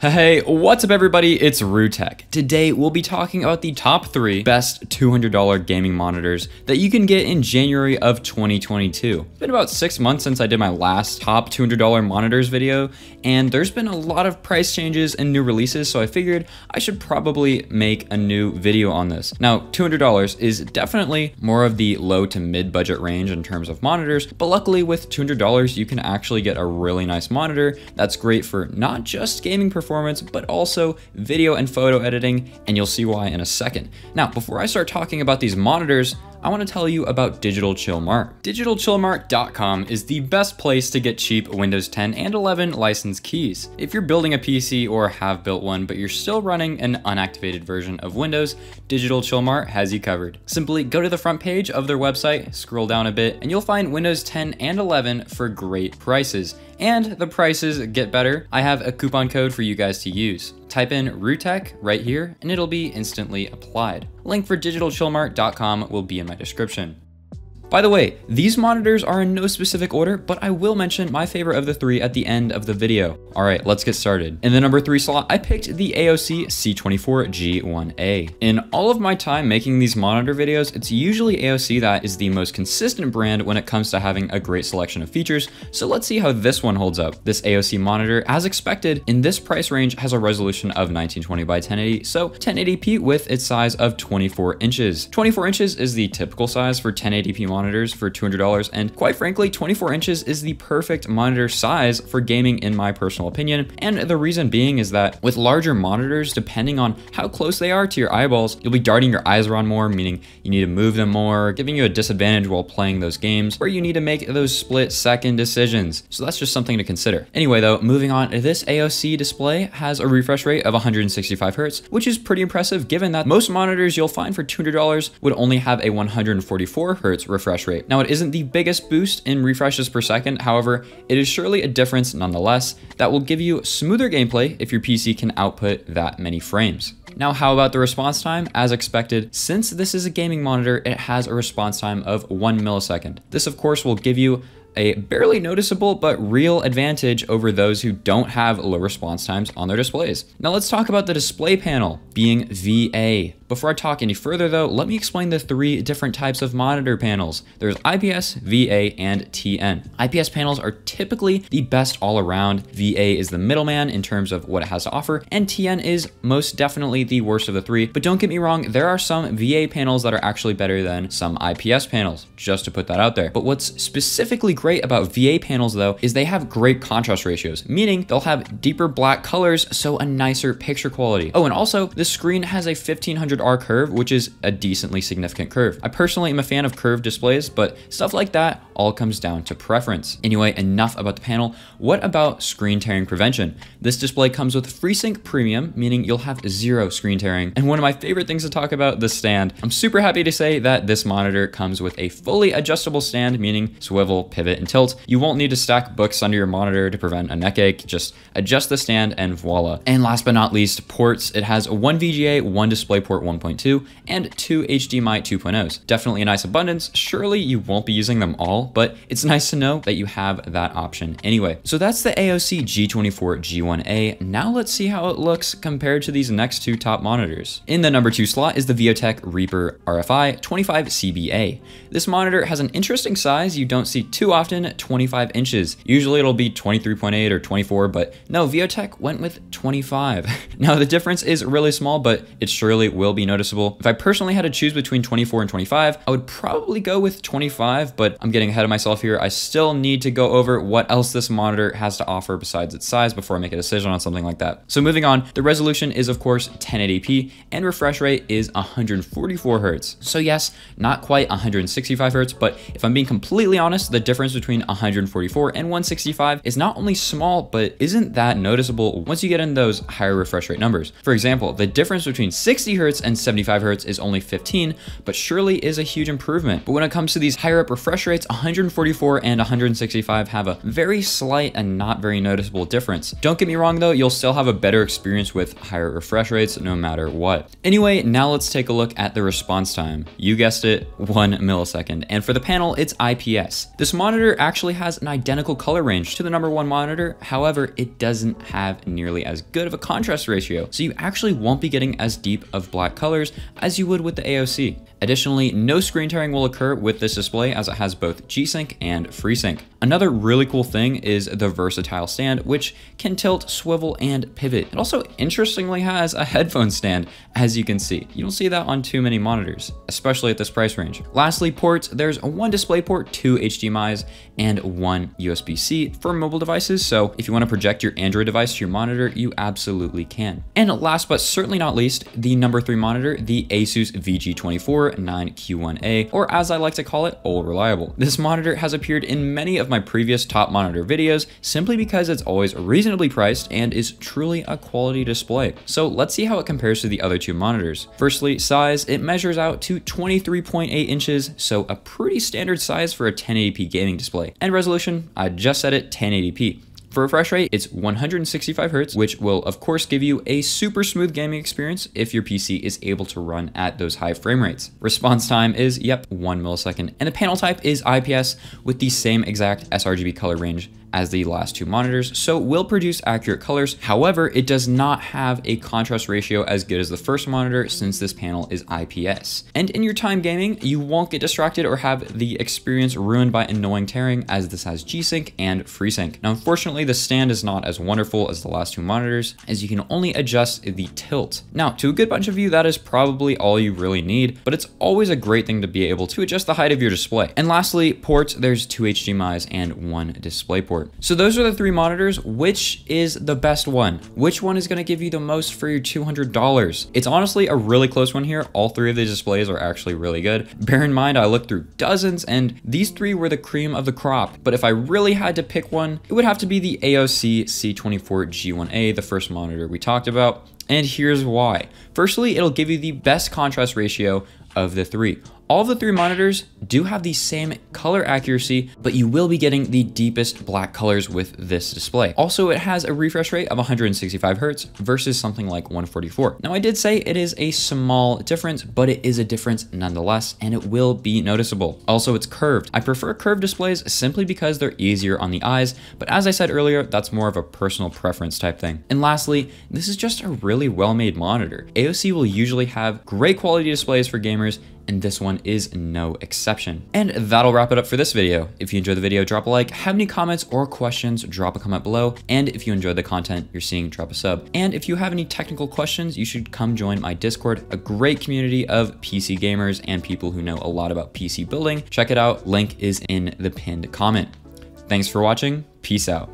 Hey, what's up everybody? It's Viotek. Today we'll be talking about the top 3 best $200 gaming monitors that you can get in January of 2022. It's been about 6 months since I did my last top $200 monitors video, and there's been a lot of price changes and new releases, so I figured I should probably make a new video on this. Now, $200 is definitely more of the low to mid budget range in terms of monitors, but luckily with $200 you can actually get a really nice monitor that's great for not just gaming performance, but also video and photo editing, and you'll see why in a second. Now, before I start talking about these monitors, I want to tell you about Digital Chill Mart. DigitalChillMart.com is the best place to get cheap Windows 10 and 11 license keys. If you're building a PC or have built one, but you're still running an unactivated version of Windows, Digital Chill Mart has you covered. Simply go to the front page of their website, scroll down a bit, and you'll find Windows 10 and 11 for great prices. And the prices get better. I have a coupon code for you guys to use. Type in Viotek right here and it'll be instantly applied. Link for digitalchillmart.com will be in my description. By the way, these monitors are in no specific order, but I will mention my favorite of the 3 at the end of the video. All right, let's get started. In the number 3 slot, I picked the AOC C24G1A. In all of my time making these monitor videos, it's usually AOC that is the most consistent brand when it comes to having a great selection of features, so let's see how this one holds up. This AOC monitor, as expected, in this price range has a resolution of 1920 by 1080, so 1080p with its size of 24 inches. 24 inches is the typical size for 1080p monitors for $200, and quite frankly, 24 inches is the perfect monitor size for gaming in my personal opinion. And the reason being is that with larger monitors, depending on how close they are to your eyeballs, you'll be darting your eyes around more, meaning you need to move them more, giving you a disadvantage while playing those games where you need to make those split-second decisions. So that's just something to consider. Anyway though, moving on, this AOC display has a refresh rate of 165 Hz, which is pretty impressive given that most monitors you'll find for $200 would only have a 144 Hz refresh rate. Now, it isn't the biggest boost in refreshes per second, however, it is surely a difference nonetheless that will give you smoother gameplay if your PC can output that many frames. Now, how about the response time? As expected, since this is a gaming monitor, it has a response time of 1 millisecond. This, of course, will give you a barely noticeable but real advantage over those who don't have low response times on their displays. Now let's talk about the display panel being VA. Before I talk any further though, let me explain the 3 different types of monitor panels. There's IPS, VA, and TN. IPS panels are typically the best all around. VA is the middleman in terms of what it has to offer, and TN is most definitely the worst of the 3. But don't get me wrong, there are some VA panels that are actually better than some IPS panels, just to put that out there. But what's specifically great about VA panels though is they have great contrast ratios, meaning they'll have deeper black colors, so a nicer picture quality. Oh, and also the screen has a 1500R curve, which is a decently significant curve. I personally am a fan of curved displays, but stuff like that all comes down to preference. Anyway, enough about the panel. What about screen tearing prevention? This display comes with FreeSync Premium, meaning you'll have 0 screen tearing. And one of my favorite things to talk about, the stand. I'm super happy to say that this monitor comes with a fully adjustable stand, meaning swivel, pivot, and tilt. You won't need to stack books under your monitor to prevent a neck ache. Just adjust the stand and voila. And last but not least, ports. It has 1 VGA, 1 DisplayPort 1.2, and 2 HDMI 2.0s. Definitely a nice abundance. Surely you won't be using them all, but it's nice to know that you have that option anyway. So that's the AOC G24G1A. Now let's see how it looks compared to these next 2 top monitors. In the number 2 slot is the Viotek Reaper RFI 25CBA. This monitor has an interesting size you don't see too often, 25 inches. Usually it'll be 23.8 or 24, but no, Viotek went with 25. Now the difference is really small, but it surely will be noticeable. If I personally had to choose between 24 and 25, I would probably go with 25, but I'm getting ahead of myself here. I still need to go over what else this monitor has to offer besides its size before I make a decision on something like that. So moving on, the resolution is of course 1080p and refresh rate is 144 Hz. So yes, not quite 165 Hz, but if I'm being completely honest, the difference between 144 and 165 is not only small, but isn't that noticeable once you get in those higher refresh rate numbers. For example, the difference between 60 Hz and 75 Hz is only 15, but surely is a huge improvement. But when it comes to these higher up refresh rates, 144 and 165 have a very slight and not very noticeable difference. Don't get me wrong though, you'll still have a better experience with higher refresh rates no matter what. Anyway, now let's take a look at the response time. You guessed it, 1 millisecond. And for the panel, it's IPS. This monitor monitor actually has an identical color range to the number one monitor. However, it doesn't have nearly as good of a contrast ratio, so you actually won't be getting as deep of black colors as you would with the AOC. Additionally, no screen tearing will occur with this display as it has both G-Sync and FreeSync. Another really cool thing is the versatile stand, which can tilt, swivel, and pivot. It also interestingly has a headphone stand, as you can see. You don't see that on too many monitors, especially at this price range. Lastly, ports, there's one display port, 2 HDMIs, and 1 USB-C for mobile devices, so if you want to project your Android device to your monitor, you absolutely can. And last but certainly not least, the number 3 monitor, the Asus VG249Q1A, or as I like to call it, old reliable. This monitor has appeared in many of my previous top monitor videos simply because it's always reasonably priced and is truly a quality display. So let's see how it compares to the other two monitors. Firstly, size, it measures out to 23.8 inches, so a pretty standard size for a 1080p gaming display. And resolution, I just said it, 1080p. For refresh rate, it's 165 Hz, which will of course give you a super smooth gaming experience if your PC is able to run at those high frame rates. Response time is, 1 millisecond. And the panel type is IPS with the same exact sRGB color range as the last two monitors, so it will produce accurate colors. However, it does not have a contrast ratio as good as the first monitor since this panel is IPS. And in your time gaming, you won't get distracted or have the experience ruined by annoying tearing as this has G-Sync and FreeSync. Now, unfortunately, the stand is not as wonderful as the last two monitors as you can only adjust the tilt. Now, to a good bunch of you, that is probably all you really need, but it's always a great thing to be able to adjust the height of your display. And lastly, ports, there's 2 HDMIs and 1 DisplayPort. So those are the 3 monitors. Which is the best one? Which one is going to give you the most for your $200? It's honestly a really close one here. All 3 of the displays are actually really good. Bear in mind, I looked through dozens and these 3 were the cream of the crop. But if I really had to pick one, it would have to be the AOC C24G1A, the first monitor we talked about. And here's why. Firstly, it'll give you the best contrast ratio of the 3. All of the 3 monitors do have the same color accuracy, but you will be getting the deepest black colors with this display. Also, it has a refresh rate of 165 Hz versus something like 144. Now, I did say it is a small difference, but it is a difference nonetheless, and it will be noticeable. Also, it's curved. I prefer curved displays simply because they're easier on the eyes, but as I said earlier, that's more of a personal preference type thing. And lastly, this is just a really well-made monitor. AOC will usually have great quality displays for gamers, and this one is no exception. And that'll wrap it up for this video. If you enjoyed the video, drop a like. Have any comments or questions, drop a comment below. And if you enjoyed the content you're seeing, drop a sub. And if you have any technical questions, you should come join my Discord, a great community of PC gamers and people who know a lot about PC building. Check it out. Link is in the pinned comment. Thanks for watching. Peace out.